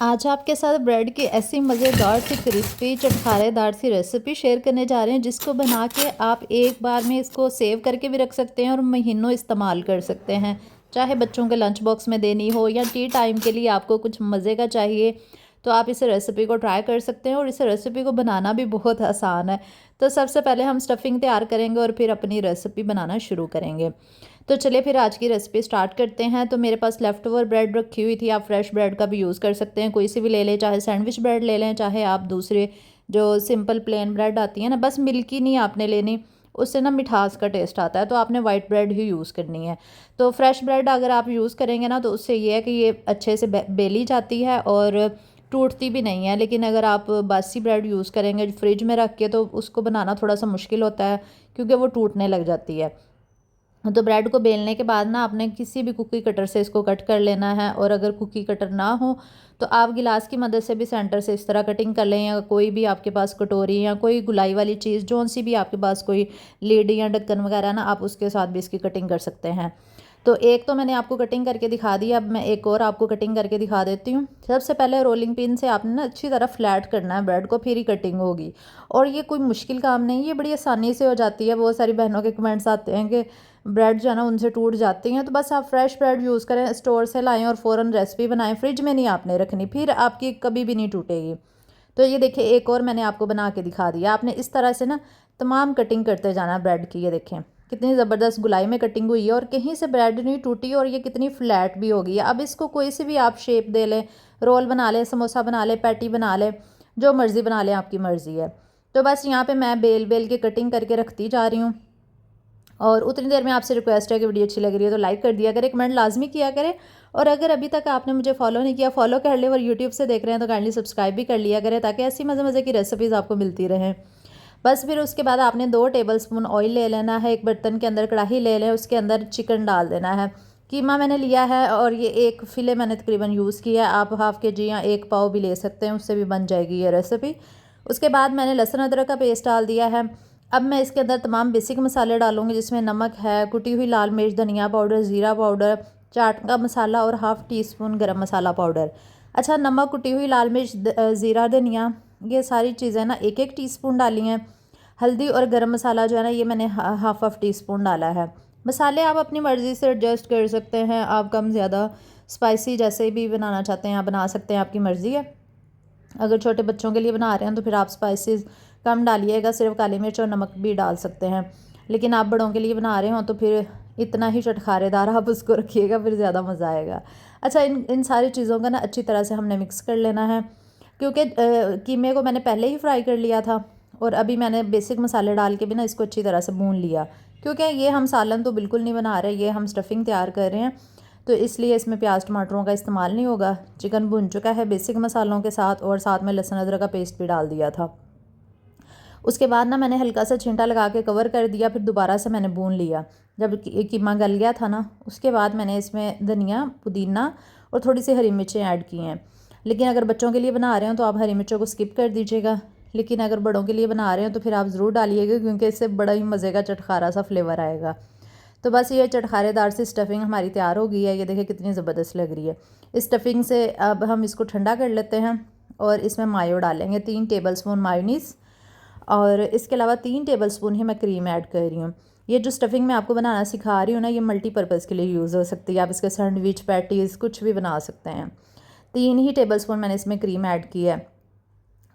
आज आपके साथ ब्रेड की ऐसी मज़ेदार सी क्रिस्पी चटखारेदार सी रेसिपी शेयर करने जा रहे हैं जिसको बना के आप एक बार में इसको सेव करके भी रख सकते हैं और महीनों इस्तेमाल कर सकते हैं। चाहे बच्चों के लंच बॉक्स में देनी हो या टी टाइम के लिए आपको कुछ मज़े का चाहिए तो आप इस रेसिपी को ट्राई कर सकते हैं और इस रेसिपी को बनाना भी बहुत आसान है। तो सबसे पहले हम स्टफिंग तैयार करेंगे और फिर अपनी रेसिपी बनाना शुरू करेंगे। तो चलिए फिर आज की रेसिपी स्टार्ट करते हैं। तो मेरे पास लेफ़्ट ओवर ब्रेड रखी हुई थी, आप फ्रेश ब्रेड का भी यूज़ कर सकते हैं, कोई सी भी ले लें, चाहे सैंडविच ब्रेड ले लें, चाहे आप दूसरे जो सिंपल प्लेन ब्रेड आती है ना, बस मिल्की नहीं आपने लेनी, उससे ना मिठास का टेस्ट आता है, तो आपने वाइट ब्रेड ही यूज़ करनी है। तो फ्रेश ब्रेड अगर आप यूज़ करेंगे ना तो उससे ये है कि ये अच्छे से बेली जाती है और टूटती भी नहीं है। लेकिन अगर आप बासी ब्रेड यूज़ करेंगे फ्रिज में रख के तो उसको बनाना थोड़ा सा मुश्किल होता है क्योंकि वो टूटने लग जाती है। तो ब्रेड को बेलने के बाद ना आपने किसी भी कुकी कटर से इसको कट कर लेना है, और अगर कुकी कटर ना हो तो आप गिलास की मदद से भी सेंटर से इस तरह कटिंग कर लें, या कोई भी आपके पास कटोरी या कोई गुलाई वाली चीज़ जौन सी भी आपके पास कोई लीड या ढक्कन वगैरह ना, आप उसके साथ भी इसकी कटिंग कर सकते हैं। तो एक तो मैंने आपको कटिंग करके दिखा दी, अब मैं एक और आपको कटिंग करके दिखा देती हूँ। सबसे पहले रोलिंग पिन से आपने ना अच्छी तरह फ्लैट करना है ब्रेड को, फिर ही कटिंग होगी। और ये कोई मुश्किल काम नहीं, ये बड़ी आसानी से हो जाती है। बहुत सारी बहनों के कमेंट्स आते हैं कि ब्रेड जो है ना उनसे टूट जाती हैं, तो बस आप फ्रेश ब्रेड यूज़ करें, स्टोर से लाएं और फ़ौरन रेसिपी बनाएं, फ्रिज में नहीं आपने रखनी, फिर आपकी कभी भी नहीं टूटेगी। तो ये देखिए एक और मैंने आपको बना के दिखा दिया। आपने इस तरह से ना तमाम कटिंग करते जाना ब्रेड की। ये देखें कितनी ज़बरदस्त गुलाई में कटिंग हुई है और कहीं से ब्रेड नहीं टूटी, और ये कितनी फ्लैट भी होगी। अब इसको कोई सी भी आप शेप दे लें, रोल बना लें, समोसा बना लें, पैटी बना लें, जो मर्ज़ी बना लें, आपकी मर्ज़ी है। तो बस यहाँ पे मैं बेल बेल के कटिंग करके रखती जा रही हूँ। और उतनी देर में आपसे रिक्वेस्ट है कि वीडियो अच्छी लग रही है तो लाइक कर दिया करें, कमेंट लाजमी किया करें, और अगर अभी तक आपने मुझे फॉलो नहीं किया फॉलो कर ले, और यूट्यूब से देख रहे हैं तो काइंडली सब्सक्राइब भी कर लिया करें ताकि ऐसी मज़े मज़े की रेसिपीज़ आपको मिलती रहें। बस फिर उसके बाद आपने 2 टेबलस्पून ऑयल ले लेना है, एक बर्तन के अंदर कढ़ाई ले लें, उसके अंदर चिकन डाल देना है। कीमा मैंने लिया है और ये एक फ़िले मैंने तकरीबन यूज़ किया है, आप हाफ़ केजी या 1 पाव भी ले सकते हैं, उससे भी बन जाएगी ये रेसिपी। उसके बाद मैंने लहसुन अदरक का पेस्ट डाल दिया है। अब मैं इसके अंदर तमाम बेसिक मसाले डालूँगी, जिसमें नमक है, कुटी हुई लाल मिर्च, धनिया पाउडर, ज़ीरा पाउडर, चाट का मसाला और हाफ़ टी स्पून गरम मसाला पाउडर। अच्छा, नमक, कुटी हुई लाल मिर्च, ज़ीरा, धनिया, ये सारी चीज़ें ना एक एक टीस्पून डाली हैं। हल्दी और गरम मसाला जो है ना ये मैंने हाफ़ टीस्पून डाला है। मसाले आप अपनी मर्ज़ी से एडजस्ट कर सकते हैं, आप कम ज़्यादा स्पाइसी जैसे भी बनाना चाहते हैं आप बना सकते हैं, आपकी मर्ज़ी है। अगर छोटे बच्चों के लिए बना रहे हैं तो फिर आप स्पाइसेस कम डालिएगा, सिर्फ काली मिर्च और नमक भी डाल सकते हैं। लेकिन आप बड़ों के लिए बना रहे हो तो फिर इतना ही चटखारेदार आप उसको रखिएगा, फिर ज़्यादा मज़ा आएगा। अच्छा, इन इन सारी चीज़ों का ना अच्छी तरह से हमने मिक्स कर लेना है, क्योंकि कीमे को मैंने पहले ही फ्राई कर लिया था और अभी मैंने बेसिक मसाले डाल के भी ना इसको अच्छी तरह से भून लिया, क्योंकि ये हम सालन तो बिल्कुल नहीं बना रहे, ये हम स्टफिंग तैयार कर रहे हैं, तो इसलिए इसमें प्याज टमाटरों का इस्तेमाल नहीं होगा। चिकन भुन चुका है बेसिक मसालों के साथ, और साथ में लहसुन अदरक का पेस्ट भी डाल दिया था। उसके बाद ना मैंने हल्का सा छींटा लगा के कवर कर दिया, फिर दोबारा से मैंने भून लिया। जब कीमा गल गया था ना, उसके बाद मैंने इसमें धनिया, पुदीना और थोड़ी सी हरी मिर्चें ऐड की हैं। लेकिन अगर बच्चों के लिए बना रहे हो तो आप हरी मिर्चों को स्किप कर दीजिएगा, लेकिन अगर बड़ों के लिए बना रहे हो तो फिर आप ज़रूर डालिएगा, क्योंकि इससे बड़ा ही मज़े का चटखारा सा फ्लेवर आएगा। तो बस ये चटखारेदार सी स्टफिंग हमारी तैयार हो गई है। ये देखिए कितनी ज़बरदस्त लग रही है। इस स्टफिंग से अब हम इसको ठंडा कर लेते हैं और इसमें मायो डालेंगे, 3 टेबलस्पून मायोनीज़, और इसके अलावा 3 टेबलस्पून ही मैं क्रीम ऐड कर रही हूँ। ये जो स्टफिंग मैं आपको बनाना सिखा रही हूँ ना, ये मल्टीपर्पज़ के लिए यूज़ हो सकती है, आप इसके सैंडविच, पैटीज़ कुछ भी बना सकते हैं। 3 ही टेबलस्पून मैंने इसमें क्रीम ऐड की है।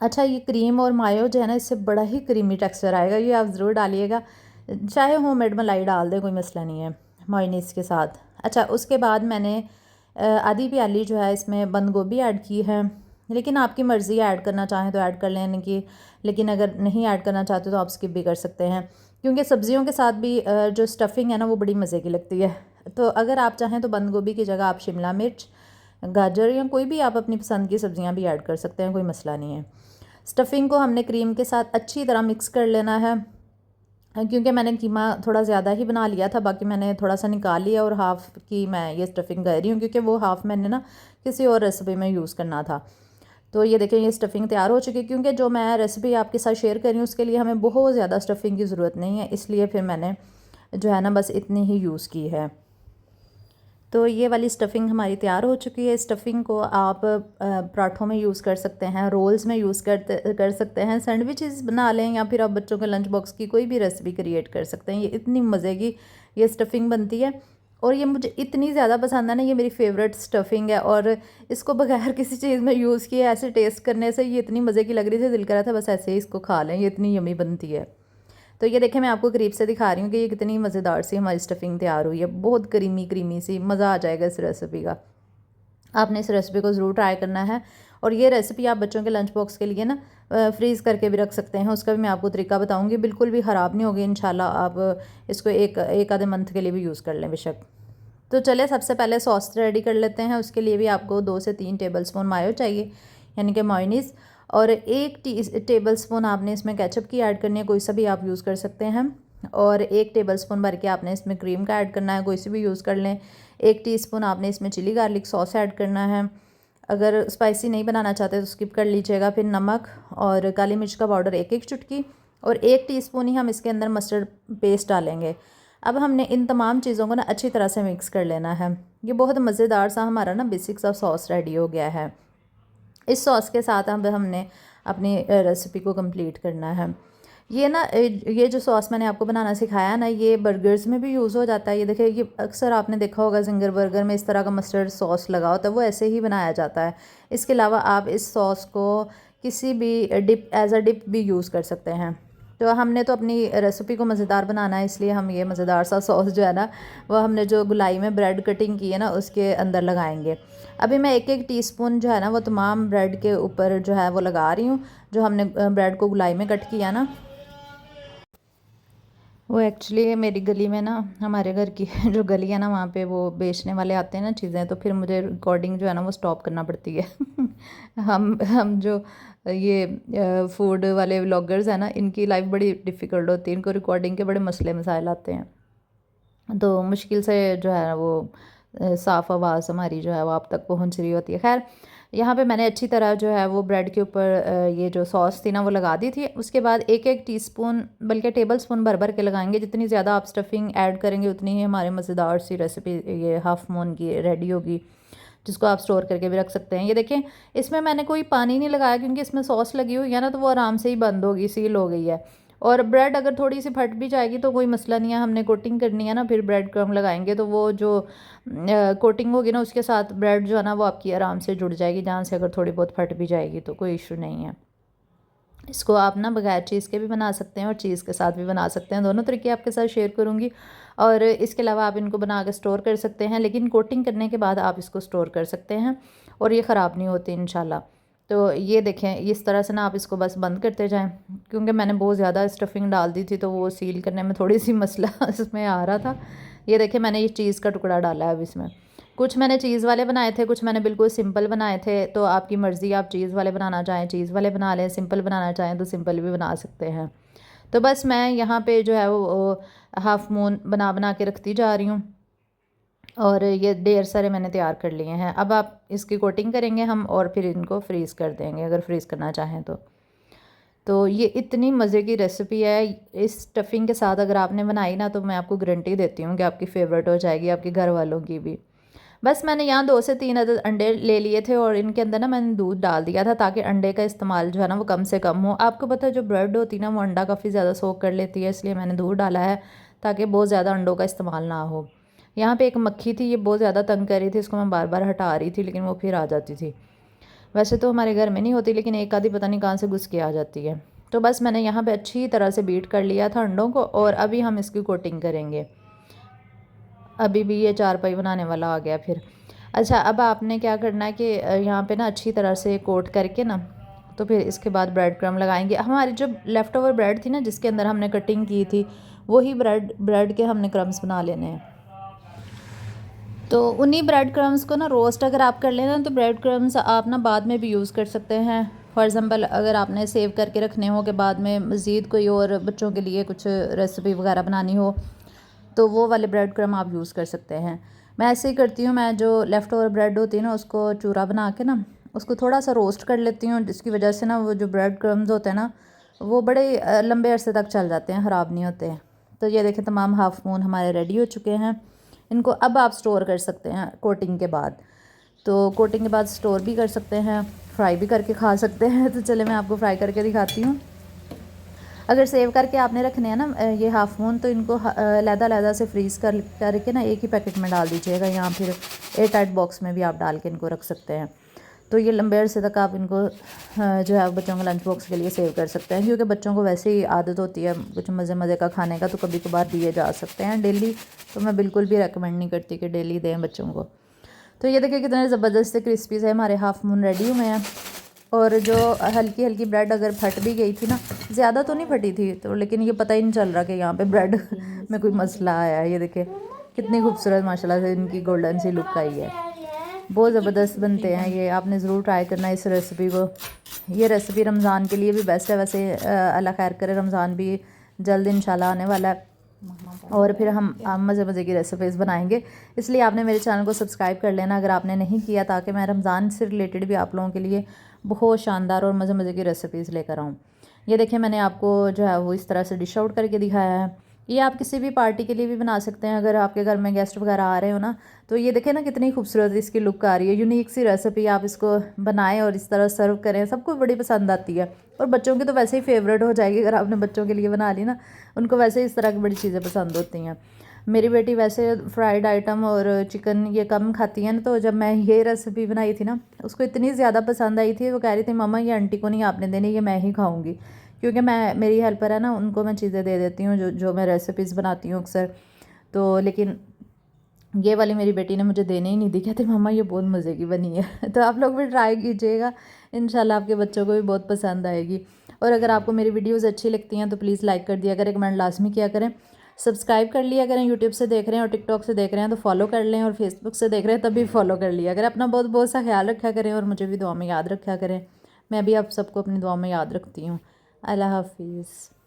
अच्छा, ये क्रीम और मायो जो है ना, इससे बड़ा ही क्रीमी टेक्सचर आएगा, ये आप ज़रूर डालिएगा। चाहे होममेड मलाई डाल दें, कोई मसला नहीं है मायोनीज़ के साथ। अच्छा, उसके बाद मैंने आधी प्याली जो है इसमें बंद गोभी ऐड की है, लेकिन आपकी मर्ज़ी है, ऐड करना चाहें तो ऐड कर लेने की, लेकिन अगर नहीं ऐड करना चाहते तो आप स्किप भी कर सकते हैं, क्योंकि सब्ज़ियों के साथ भी जो स्टफिंग है ना वो बड़ी मज़े की लगती है। तो अगर आप चाहें तो बंद गोभी की जगह आप शिमला मिर्च, गाजर या कोई भी आप अपनी पसंद की सब्ज़ियाँ भी ऐड कर सकते हैं, कोई मसला नहीं है। स्टफिंग को हमने क्रीम के साथ अच्छी तरह मिक्स कर लेना है, क्योंकि मैंने कीमा थोड़ा ज़्यादा ही बना लिया था, बाकी मैंने थोड़ा सा निकाल लिया और हाफ़ की मैं ये स्टफिंग कर रही हूँ, क्योंकि वो हाफ़ मैंने ना किसी और रेसिपी में यूज़ करना था। तो ये देखें ये स्टफिंग तैयार हो चुकी है, क्योंकि जो मैं रेसिपी आपके साथ शेयर कर रही हूँ उसके लिए हमें बहुत ज़्यादा स्टफिंग की ज़रूरत नहीं है, इसलिए फिर मैंने जो है ना बस इतनी ही यूज़ की है। तो ये वाली स्टफ़िंग हमारी तैयार हो चुकी है। स्टफ़िंग को आप पराठों में यूज़ कर सकते हैं, रोल्स में यूज़ कर सकते हैं, सैंडविचेस बना लें, या फिर आप बच्चों के लंच बॉक्स की कोई भी रेसिपी क्रिएट कर सकते हैं। ये इतनी मज़े की ये स्टफ़िंग बनती है और ये मुझे इतनी ज़्यादा पसंद है ना, ये मेरी फेवरेट स्टफ़िंग है। और इसको बगैर किसी चीज़ में यूज़ किए ऐसे टेस्ट करने से ये इतनी मज़े की लग रही थी, दिल कर रहा था बस ऐसे ही इसको खा लें, ये इतनी यम्मी बनती है। तो ये देखें, मैं आपको करीब से दिखा रही हूँ कि ये कितनी मज़ेदार सी हमारी स्टफ़िंग तैयार हुई है। बहुत क्रीमी क्रीमी सी, मज़ा आ जाएगा इस रेसिपी का। आपने इस रेसिपी को ज़रूर ट्राई करना है। और ये रेसिपी आप बच्चों के लंच बॉक्स के लिए ना फ्रीज़ करके भी रख सकते हैं, उसका भी मैं आपको तरीका बताऊँगी। बिल्कुल भी ख़राब नहीं होगी इंशाल्लाह। आप इसको एक आधे मंथ के लिए भी यूज़ कर लें बेशक। तो चलिए सबसे पहले सॉस रेडी कर लेते हैं। उसके लिए भी आपको 2 से 3 टेबलस्पून मायो चाहिए, यानी कि मायोनीज़। और 1 टेबलस्पून आपने इसमें केचप की ऐड करनी है, कोई सा भी आप यूज़ कर सकते हैं। और 1 टेबलस्पून भर के आपने इसमें क्रीम का ऐड करना है, कोई सी भी यूज़ कर लें। 1 टीस्पून आपने इसमें चिली गार्लिक सॉस ऐड करना है। अगर स्पाइसी नहीं बनाना चाहते तो स्किप कर लीजिएगा। फिर नमक और काली मिर्च का पाउडर 1 चुटकी, और 1 टीस्पून ही हम इसके अंदर मस्टर्ड पेस्ट डालेंगे। अब हमने इन तमाम चीज़ों को ना अच्छी तरह से मिक्स कर लेना है। ये बहुत मज़ेदार सा हमारा ना बेसिक सा सॉस रेडी हो गया है। इस सॉस के साथ अब हमने अपनी रेसिपी को कंप्लीट करना है। ये ना ये जो सॉस मैंने आपको बनाना सिखाया ना, ये बर्गर्स में भी यूज़ हो जाता है। ये देखिए, ये अक्सर आपने देखा होगा जिंगर बर्गर में इस तरह का मस्टर्ड सॉस लगा होता है, वो ऐसे ही बनाया जाता है। इसके अलावा आप इस सॉस को किसी भी एज अ डिप भी यूज़ कर सकते हैं। तो हमने तो अपनी रेसिपी को मज़ेदार बनाना है, इसलिए हम ये मज़ेदार सा सॉस जो है ना, वो हमने जो गुलाई में ब्रेड कटिंग की है ना उसके अंदर लगाएंगे। अभी मैं 1 टीस्पून जो है ना वो तमाम ब्रेड के ऊपर जो है वो लगा रही हूँ, जो हमने ब्रेड को गुलाई में कट किया ना। वो एक्चुअली मेरी गली में ना, हमारे घर की जो गली है ना, वहाँ पे वो बेचने वाले आते हैं ना चीज़ें, तो फिर मुझे रिकॉर्डिंग जो है ना वो स्टॉप करना पड़ती है। हम जो ये फूड वाले व्लॉगर्स हैं ना, इनकी लाइफ बड़ी डिफ़िकल्ट होती है, इनको रिकॉर्डिंग के बड़े मसले मसाइल आते हैं, तो मुश्किल से जो है वो साफ़ आवाज़ हमारी जो है वो आप तक पहुँच रही होती है। खैर, यहाँ पे मैंने अच्छी तरह जो है वो ब्रेड के ऊपर ये जो सॉस थी ना वो लगा दी थी। उसके बाद 1 टीस्पून, बल्कि टेबल स्पून भर भर के लगाएंगे। जितनी ज़्यादा आप स्टफिंग ऐड करेंगे उतनी ही हमारे मज़ेदार सी रेसिपी ये हाफ मून की रेडी होगी, जिसको आप स्टोर करके भी रख सकते हैं। ये देखें, इसमें मैंने कोई पानी नहीं लगाया क्योंकि इसमें सॉस लगी हुई है ना, तो वो आराम से ही बंद होगी, सील हो गई है। और ब्रेड अगर थोड़ी सी फट भी जाएगी तो कोई मसला नहीं है, हमने कोटिंग करनी है ना, फिर ब्रेड क्रम्ब लगाएंगे तो वो जो कोटिंग होगी ना उसके साथ ब्रेड जो है ना वो आपकी आराम से जुड़ जाएगी। जहाँ से अगर थोड़ी बहुत फट भी जाएगी तो कोई इशू नहीं है। इसको आप ना बगैर चीज़ के भी बना सकते हैं और चीज़ के साथ भी बना सकते हैं, दोनों तरीके आपके साथ शेयर करूँगी। और इसके अलावा आप इनको बना के स्टोर कर सकते हैं, लेकिन कोटिंग करने के बाद आप इसको स्टोर कर सकते हैं और ये ख़राब नहीं होती इंशाल्लाह। तो ये देखें, इस तरह से ना आप इसको बस बंद करते जाएं, क्योंकि मैंने बहुत ज़्यादा स्टफिंग डाल दी थी तो वो सील करने में थोड़ी सी मसला इसमें आ रहा था। ये देखें, मैंने ये चीज़ का टुकड़ा डाला है अब इसमें। कुछ मैंने चीज़ वाले बनाए थे, कुछ मैंने बिल्कुल सिंपल बनाए थे, तो आपकी मर्ज़ी, आप चीज़ वाले बनाना चाहें चीज़ वाले बना लें, सिंपल बनाना चाहें तो सिंपल भी बना सकते हैं। तो बस मैं यहाँ पे जो है वो हाफ मून बना बना के रखती जा रही हूँ और ये ढेर सारे मैंने तैयार कर लिए हैं। अब आप इसकी कोटिंग करेंगे हम और फिर इनको फ्रीज़ कर देंगे अगर फ्रीज़ करना चाहें तो ये इतनी मज़े की रेसिपी है। इस स्टफिंग के साथ अगर आपने बनाई ना तो मैं आपको गारंटी देती हूँ कि आपकी फ़ेवरेट हो जाएगी, आपके घर वालों की भी। बस मैंने यहाँ 2 से 3 अदद अंडे ले लिए थे और इनके अंदर ना मैंने दूध डाल दिया था ताकि अंडे का इस्तेमाल जो है ना वो कम से कम हो। आपको पता है जो ब्रेड होती है ना वो अंडा काफ़ी ज़्यादा सोख कर लेती है, इसलिए मैंने दूध डाला है ताकि बहुत ज़्यादा अंडों का इस्तेमाल ना हो। यहाँ पे एक मक्खी थी, ये बहुत ज़्यादा तंग कर रही थी, इसको मैं बार बार हटा रही थी लेकिन वो फिर आ जाती थी। वैसे तो हमारे घर में नहीं होती, लेकिन एक आधी पता नहीं कहाँ से घुस के आ जाती है। तो बस मैंने यहाँ पे अच्छी तरह से बीट कर लिया था अंडों को और अभी हम इसकी कोटिंग करेंगे। अभी भी ये चारपाई बनाने वाला आ गया फिर। अच्छा, अब आपने क्या करना है कि यहाँ पे ना अच्छी तरह से कोट करके ना, तो फिर इसके बाद ब्रेड क्रम्ब लगाएंगे। हमारी जो लेफ़्ट ओवर ब्रेड थी ना जिसके अंदर हमने कटिंग की थी, वही ब्रेड के हमने क्रम्ब्स बना लेने हैं। तो उन्हीं ब्रेड क्रम्स को ना रोस्ट अगर आप कर लेना तो ब्रेड क्रम्स आप ना बाद में भी यूज़ कर सकते हैं। फॉर एग्ज़ाम्पल अगर आपने सेव करके रखने हो के बाद में मज़ीद कोई और बच्चों के लिए कुछ रेसिपी वगैरह बनानी हो तो वो वाले ब्रेड क्रम्ब आप यूज़ कर सकते हैं। मैं ऐसे ही करती हूँ, मैं जो लेफ़्ट ओवर ब्रेड होती है ना उसको चूरा बना के ना उसको थोड़ा सा रोस्ट कर लेती हूँ, जिसकी वजह से ना वो जो ब्रेड क्रम्स होते हैं ना वो बड़े लंबे अरसे तक चल जाते हैं, ख़राब नहीं होते। तो ये देखें, तमाम हाफ मून हमारे रेडी हो चुके हैं। इनको अब आप स्टोर कर सकते हैं कोटिंग के बाद। तो कोटिंग के बाद स्टोर भी कर सकते हैं, फ्राई भी करके खा सकते हैं। तो चले मैं आपको फ्राई करके दिखाती हूँ। अगर सेव करके आपने रखने हैं ना ये हाफ मून, तो इनको लैदा से फ्रीज़ करके ना एक ही पैकेट में डाल दीजिएगा, या फिर एयर टाइट बॉक्स में भी आप डाल के इनको रख सकते हैं। तो ये लंबे अरसे तक आप इनको जो है बच्चों के लंच बॉक्स के लिए सेव कर सकते हैं, क्योंकि बच्चों को वैसे ही आदत होती है कुछ मज़े का खाने का, तो कभी कभार दिए जा सकते हैं। डेली तो मैं बिल्कुल भी रेकमेंड नहीं करती कि डेली दें बच्चों को। तो ये देखिए कितने ज़बरदस्त से क्रिस्पी से हमारे हाफ मून रेडी हुए हैं। और जो हल्की ब्रेड अगर फट भी गई थी ना, ज़्यादा तो नहीं फटी थी, तो लेकिन ये पता ही नहीं चल रहा कि यहाँ पे ब्रेड में कोई मसला आया है। ये देखिए कितनी खूबसूरत माशाल्लाह से इनकी गोल्डन सी लुक आई है। बहुत ज़बरदस्त बनते हैं ये, आपने ज़रूर ट्राई करना इस रेसिपी को। ये रेसिपी रमज़ान के लिए भी बेस्ट है। वैसे अल्लाह खैर करे, रमज़ान भी जल्द इंशाल्लाह आने वाला है, और फिर हम मज़े की रेसिपीज़ बनाएंगे। इसलिए आपने मेरे चैनल को सब्सक्राइब कर लेना अगर आपने नहीं किया, ताकि मैं रमज़ान से रिलेटेड भी आप लोगों के लिए बहुत शानदार और मज़े की रेसिपीज़ लेकर आऊँ। ये देखिए मैंने आपको जो है वो इस तरह से डिश आउट करके दिखाया है। ये आप किसी भी पार्टी के लिए भी बना सकते हैं, अगर आपके घर में गेस्ट वगैरह आ रहे हो ना। तो ये देखें ना कितनी खूबसूरत इसकी लुक आ रही है। यूनिक सी रेसिपी, आप इसको बनाएं और इस तरह सर्व करें, सबको बड़ी पसंद आती है। और बच्चों की तो वैसे ही फेवरेट हो जाएगी अगर आपने बच्चों के लिए बना ली ना, उनको वैसे इस तरह की बड़ी चीज़ें पसंद होती हैं। मेरी बेटी वैसे फ्राइड आइटम और चिकन ये कम खाती है ना, तो जब मैं ये रेसिपी बनाई थी ना, उसको इतनी ज़्यादा पसंद आई थी, वो कह रही थी मम्मा ये आंटी को नहीं आपने देनी, ये मैं ही खाऊंगी। क्योंकि मैं मेरी हेल्पर है ना, उनको मैं चीज़ें दे देती हूँ जो मैं रेसिपीज़ बनाती हूँ अक्सर। तो लेकिन ये वाली मेरी बेटी ने मुझे देने ही नहीं दी, कहते मम्मा ये बहुत मज़े की बनी है। तो आप लोग भी ट्राई कीजिएगा, इंशाल्लाह आपके बच्चों को भी बहुत पसंद आएगी। और अगर आपको मेरी वीडियोस अच्छी लगती हैं तो प्लीज़ लाइक कर दिया करें, कमेंट लाजमी किया करें, सब्सक्राइब कर लिया करें। यूट्यूब से देख रहे हैं और टिकटॉक से देख रहे हैं तो फॉलो कर लें, और फेसबुक से देख रहे हैं तब भी फॉलो कर लिया करें। अपना बहुत बहुत सा ख्याल रखा करें और मुझे भी दुआ में याद रखा करें। मैं भी आप सबको अपनी दुआ में याद रखती हूँ। अल्लाह हाफिज़।